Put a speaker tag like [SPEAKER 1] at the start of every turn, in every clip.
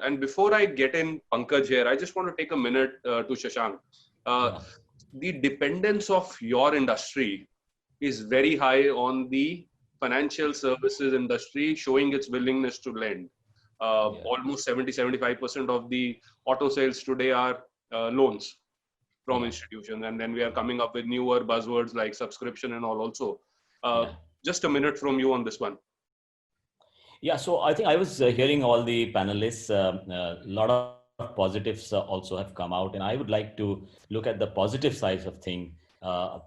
[SPEAKER 1] And before I get in Pankaj here, I just want to take a minute to Shashank. The dependence of your industry is very high on the financial services industry showing its willingness to lend. Almost 70-75% of the auto sales today are loans from institutions, and then we are coming up with newer buzzwords like subscription and all also. Just a minute from you on this one.
[SPEAKER 2] Yeah, so I think I was hearing all the panelists, a lot of positives also have come out, and I would like to look at the positive sides of thing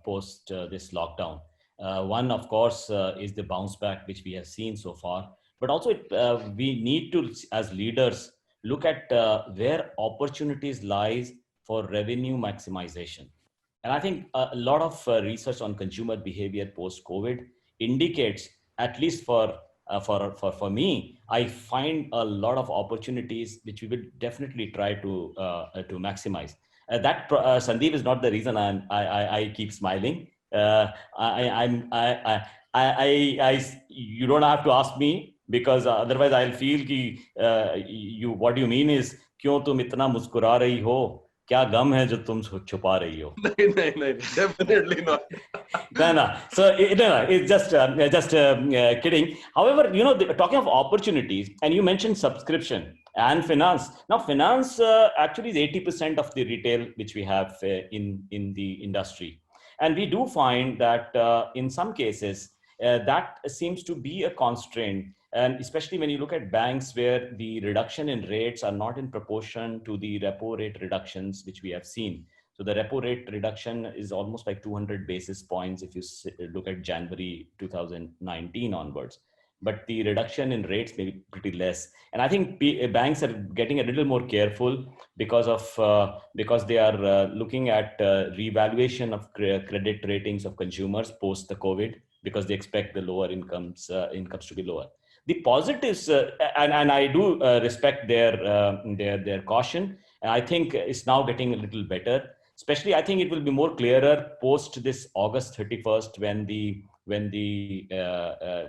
[SPEAKER 2] post this lockdown. One, of course, is the bounce back which we have seen so far, but also we need to, as leaders, look at where opportunities lies for revenue maximization. And I think a lot of research on consumer behavior post-COVID indicates, at least for me, I find a lot of opportunities which we will definitely try to maximize. Sandeep is not the reason I keep smiling. You don't have to ask me, because otherwise I'll feel कि what you mean is क्यों तुम इतना मुस्कुरा रही हो, क्या गम है जो तुम छुपा रही हो?
[SPEAKER 1] नहीं, definitely not.
[SPEAKER 2] No. So it's just kidding. However, talking of opportunities, and you mentioned subscription and finance. Now, finance actually is 80% of the retail which we have in the industry, and we do find that in some cases that seems to be a constraint. And especially when you look at banks where the reduction in rates are not in proportion to the repo rate reductions, which we have seen. So the repo rate reduction is almost like 200 basis points if you look at January 2019 onwards. But the reduction in rates may be pretty less. And I think banks are getting a little more careful because they are looking at revaluation of credit ratings of consumers post the COVID, because they expect the lower incomes to be lower. The positives, and I do respect their caution. I think it's now getting a little better. Especially, I think it will be more clearer post this August 31st when the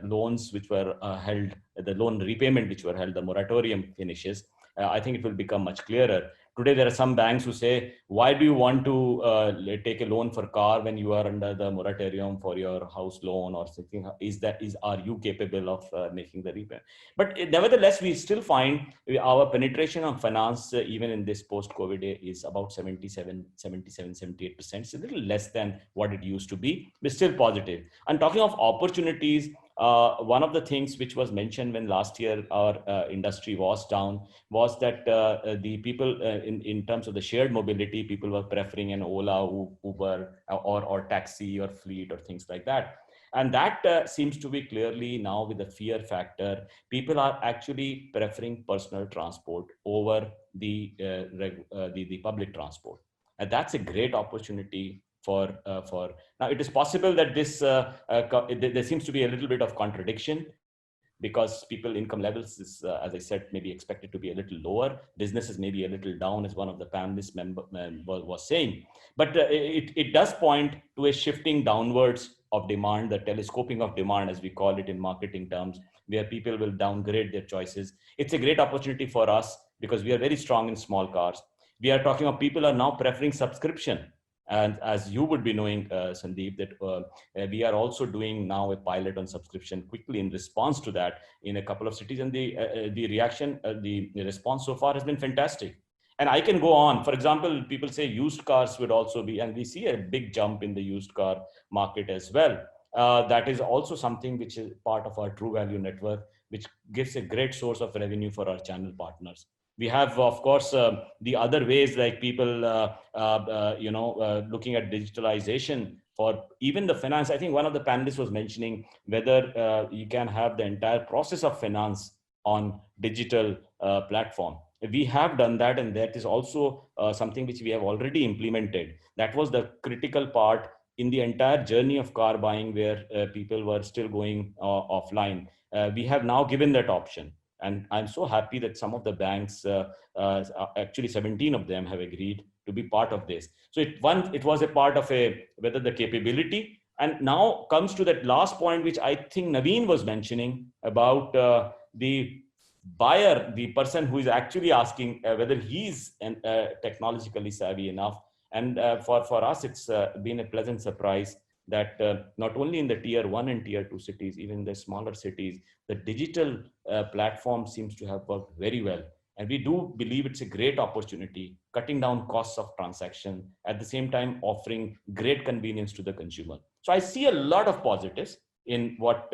[SPEAKER 2] loans which were held, the loan repayment which were held, the moratorium finishes. I think it will become much clearer. Today, there are some banks who say, why do you want to take a loan for car when you are under the moratorium for your house loan or something? Are you capable of making the repayment? But nevertheless, we still find our penetration of finance, even in this post-COVID, is about 78%. It's a little less than what it used to be, but still positive. And talking of opportunities, one of the things which was mentioned when last year our industry was down was that the people in terms of the shared mobility, people were preferring an Ola, Uber, or taxi or fleet or things like that. And that seems to be clearly now with the fear factor. People are actually preferring personal transport over the public transport. And that's a great opportunity for now. It is possible that this there seems to be a little bit of contradiction, because people income levels is, as I said, maybe expected to be a little lower. Businesses may be a little down, as one of the panelists was saying. But it does point to a shifting downwards of demand, the telescoping of demand, as we call it in marketing terms, where people will downgrade their choices. It's a great opportunity for us because we are very strong in small cars. We are talking of people are now preferring subscription. And as you would be knowing, Sandeep, that we are also doing now a pilot on subscription quickly in response to that in a couple of cities. And the reaction, the response so far has been fantastic. And I can go on. For example, people say used cars would also be, and we see a big jump in the used car market as well. That is also something which is part of our True Value network, which gives a great source of revenue for our channel partners. We have, of course, the other ways like people, looking at digitalization for even the finance. I think one of the panelists was mentioning whether you can have the entire process of finance on digital platform. We have done that, and that is also something which we have already implemented. That was the critical part in the entire journey of car buying, where people were still going offline. We have now given that option. And I'm so happy that some of the banks, actually 17 of them, have agreed to be part of this. So it was a part of whether the capability, and now comes to that last point, which I think Naveen was mentioning about the buyer, the person who is actually asking whether he's technologically savvy enough. And for us, it's been a pleasant surprise that not only in the tier 1 and tier 2 cities, even the smaller cities, the digital platform seems to have worked very well. And we do believe it's a great opportunity, cutting down costs of transaction, at the same time offering great convenience to the consumer. So I see a lot of positives in what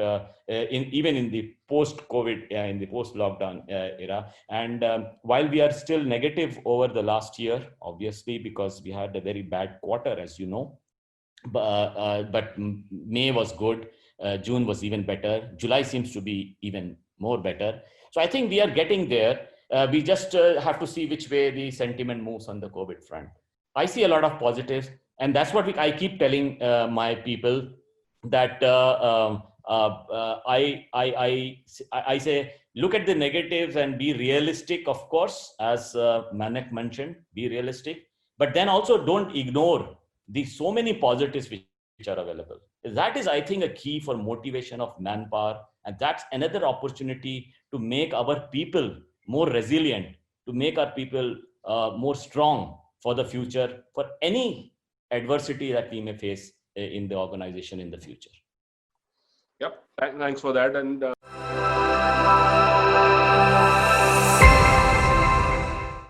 [SPEAKER 2] even in the post-COVID, in the post-lockdown era. And while we are still negative over the last year, obviously, because we had a very bad quarter, as you know, but May was good. June was even better. July seems to be even more better. So I think we are getting there. We just have to see which way the sentiment moves on the COVID front. I see a lot of positives, and that's what I keep telling my people, that I say, look at the negatives and be realistic, of course, as Manak mentioned, be realistic, but then also don't ignore the so many positives which are available. That is, I think, a key for motivation of manpower. And that's another opportunity to make our people more resilient, to make our people more strong for the future, for any adversity that we may face in the organization in the future.
[SPEAKER 1] Yep. Thanks for that. And